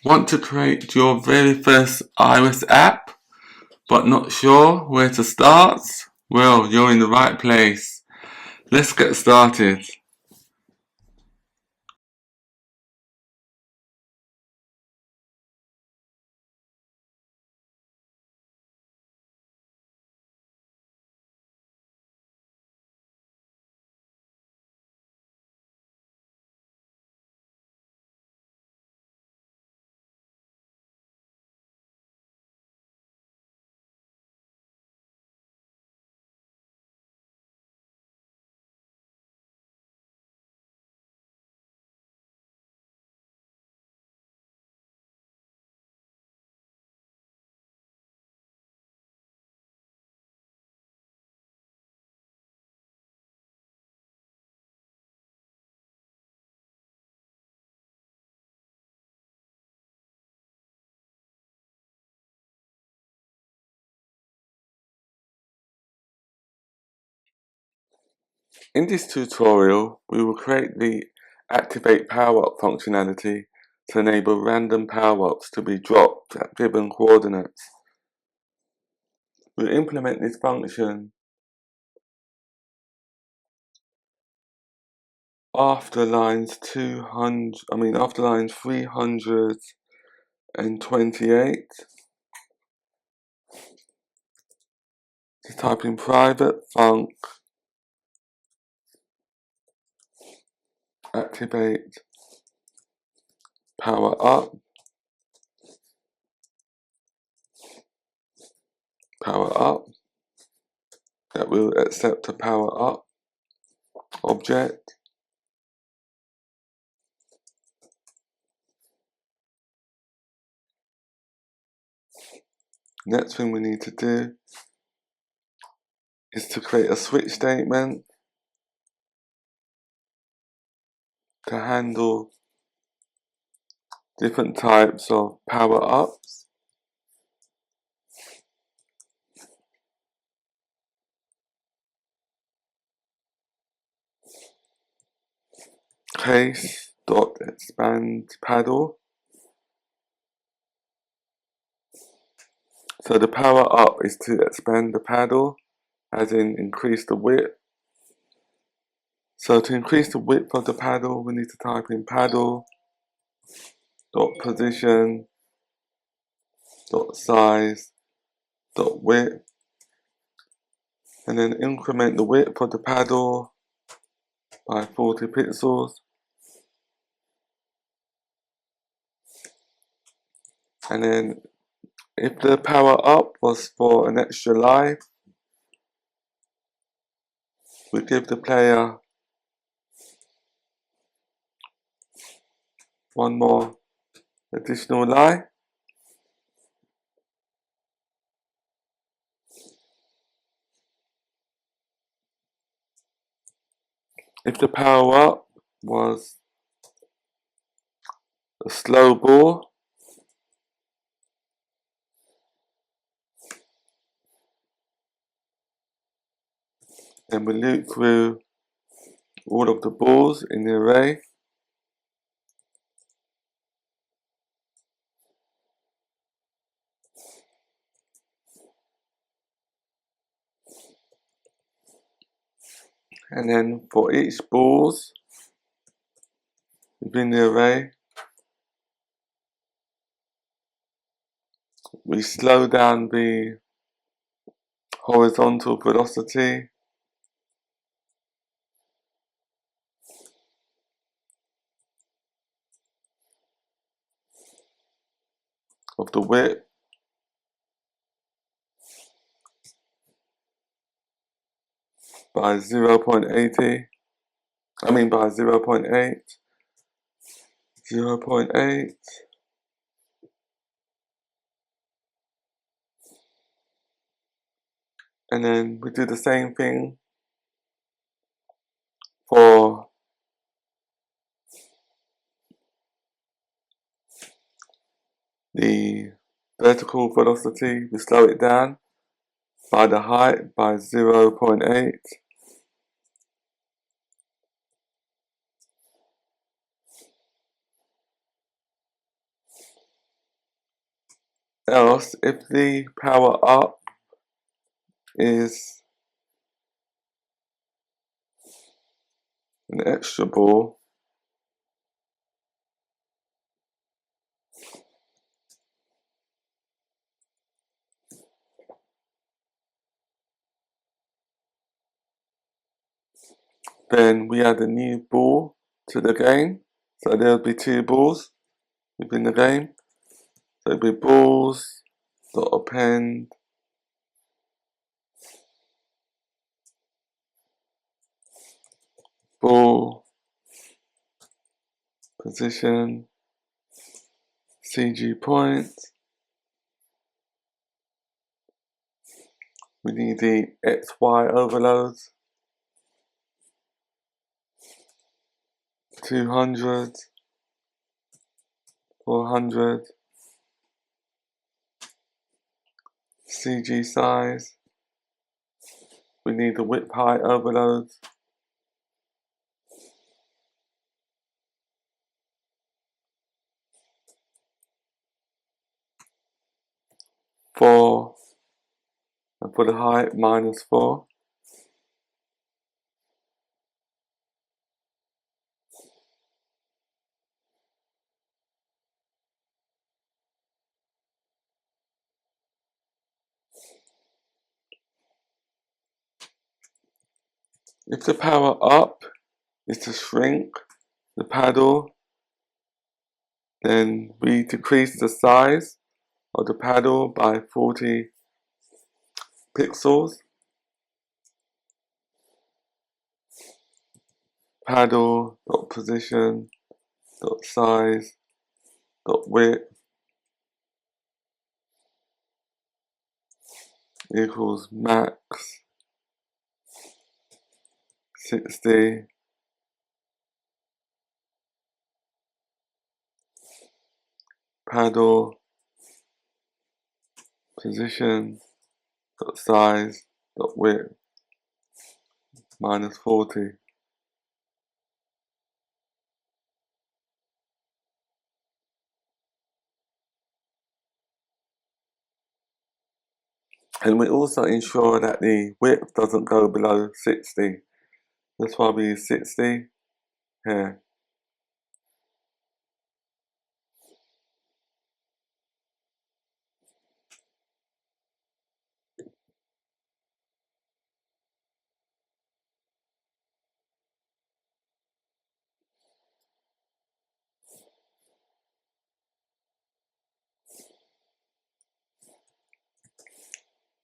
Want to create your very first iOS app, but not sure where to start? Well, you're in the right place. Let's get started. In this tutorial, we will create the Activate Power-Up functionality to enable random power-ups to be dropped at given coordinates. We'll implement this function after lines 328. Just type in private func activate power up that will accept a power up object. Next thing we need to do is to create a switch statement to handle different types of power ups. Case.expand paddle. So the power up is to expand the paddle, as in increase the width. So to increase the width of the paddle, we need to type in paddle.position.size.width, and then increment the width of the paddle by 40 pixels. And then if the power up was for an extra life, we give the player one more additional life. If the power up was a slow ball, then we loop through all of the balls in the array. And then for each balls within the array, we slow down the horizontal velocity of the width by 0.8, and then we do the same thing for the vertical velocity. We slow it down by the height by 0.8. Else, if the power up is an extra ball, then we add a new ball to the game. So there'll be two balls within the game. So it'll be balls dot append ball position CG point. We need the XY overloads. 200, 400, CG size. We need the width height overloads. Four, and for the height, -4. If the power up is to shrink the paddle, then we decrease the size of the paddle by 40 pixels. Paddle dot position dot size dot width equals max 60 paddle position dot size dot width -40. And we also ensure that the width doesn't go below 60. That's why we use 60 here.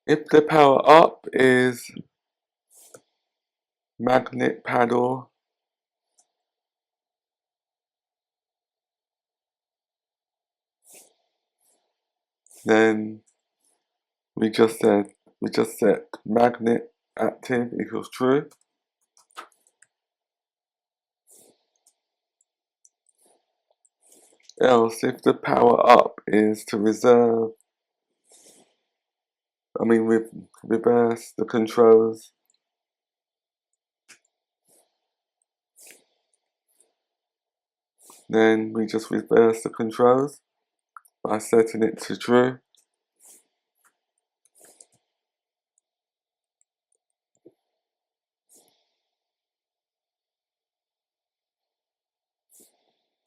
If the power up is magnet paddle, then we just set magnet active equals true. Else, if the power up is to reverse the controls, then we just reverse the controls by setting it to true.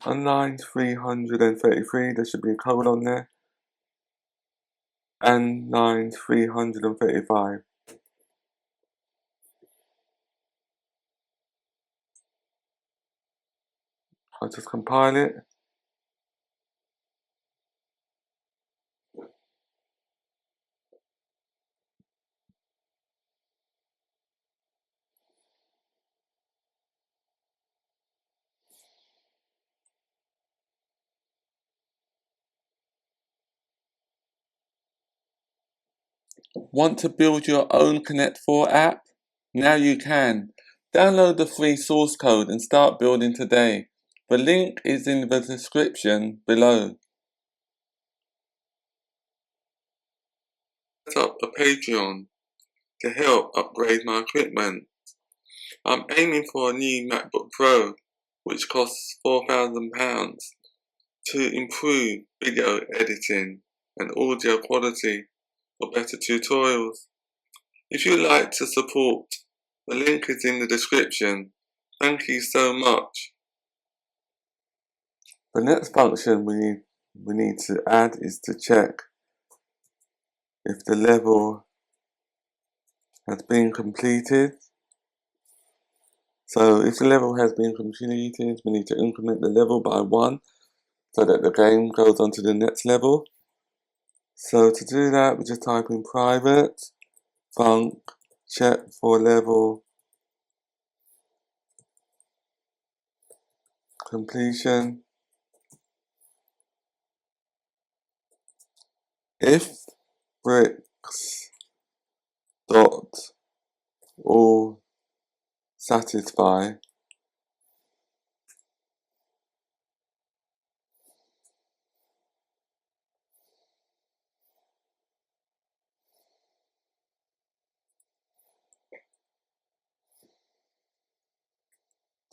On line 333, there should be a code on there, and line 335. I'll just compile it. Want to build your own Connect4 app? Now you can. Download the free source code and start building today. The link is in the description below. Set up a Patreon to help upgrade my equipment. I'm aiming for a new MacBook Pro, which costs £4,000, to improve video editing. and audio quality for better tutorials. If you'd like to support, the link is in the description. Thank you so much. The next function we need to add is to check if the level has been completed. So if the level has been completed, we need to increment the level by 1 so that the game goes on to the next level. So to do that, we just type in private func check for level completion if bricks dot all satisfy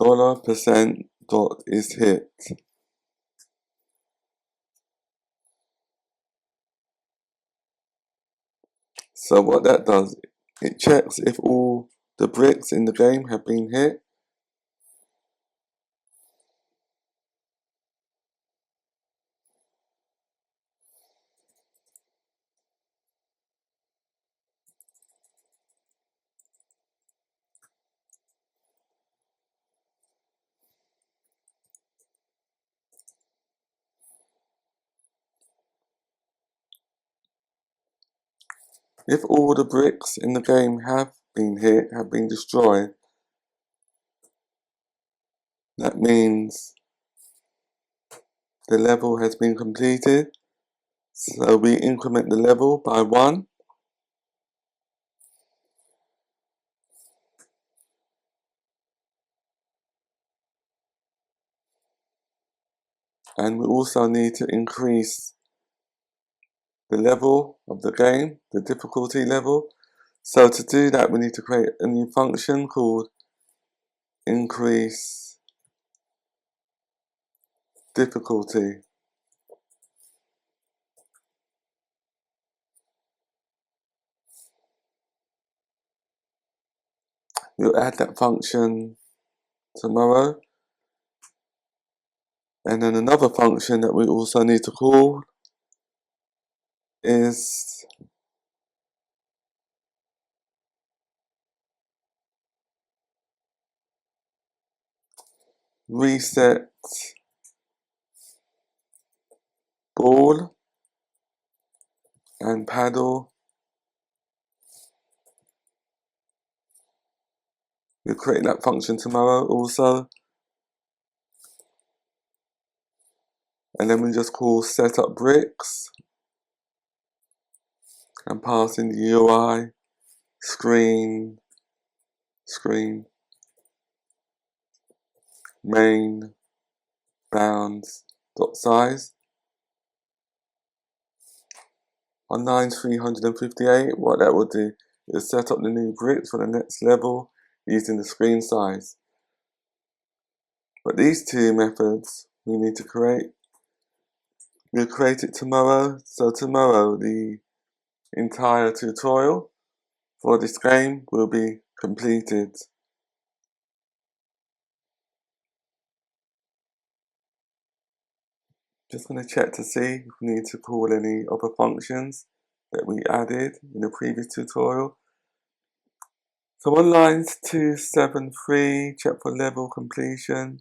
$% dot is hit. So what that does, it checks if all the bricks in the game have been hit. If all the bricks in the game have been hit, have been destroyed, that means the level has been completed. So we increment the level by 1. And we also need to increase the level of the game, the difficulty level. So to do that, we need to create a new function called increase difficulty. We'll add that function tomorrow. And then another function that we also need to call is reset ball and paddle. We'll create that function tomorrow also. And then we just call setup bricks and pass in the UI, screen, main, bounds, dot size. On line 358, what that will do is set up the new bricks for the next level using the screen size. But these two methods we need to create. We'll create it tomorrow. So tomorrow the entire tutorial for this game will be completed. Just going to check to see if we need to call any other functions that we added in the previous tutorial. So on lines 273, check for level completion.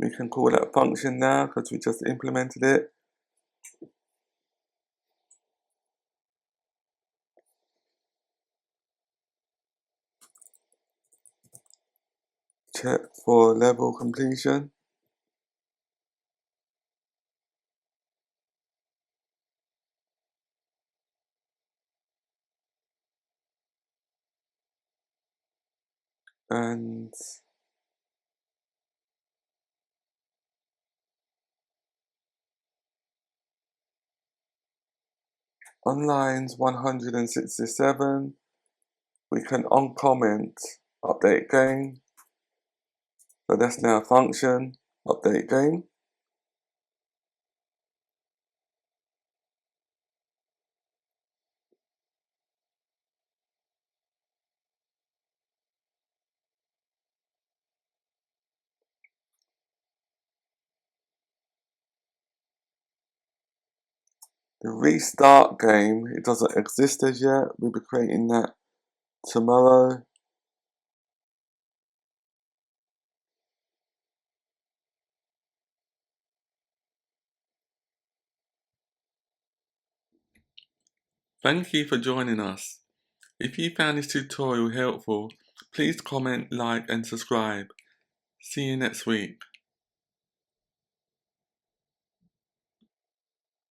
We can call that function now because we just implemented it. Check for level completion. And on lines 167, we can uncomment update game So that's now a function, update game. The restart game, it doesn't exist as yet. We'll be creating that tomorrow. Thank you for joining us. If you found this tutorial helpful, please comment, like and subscribe. See you next week.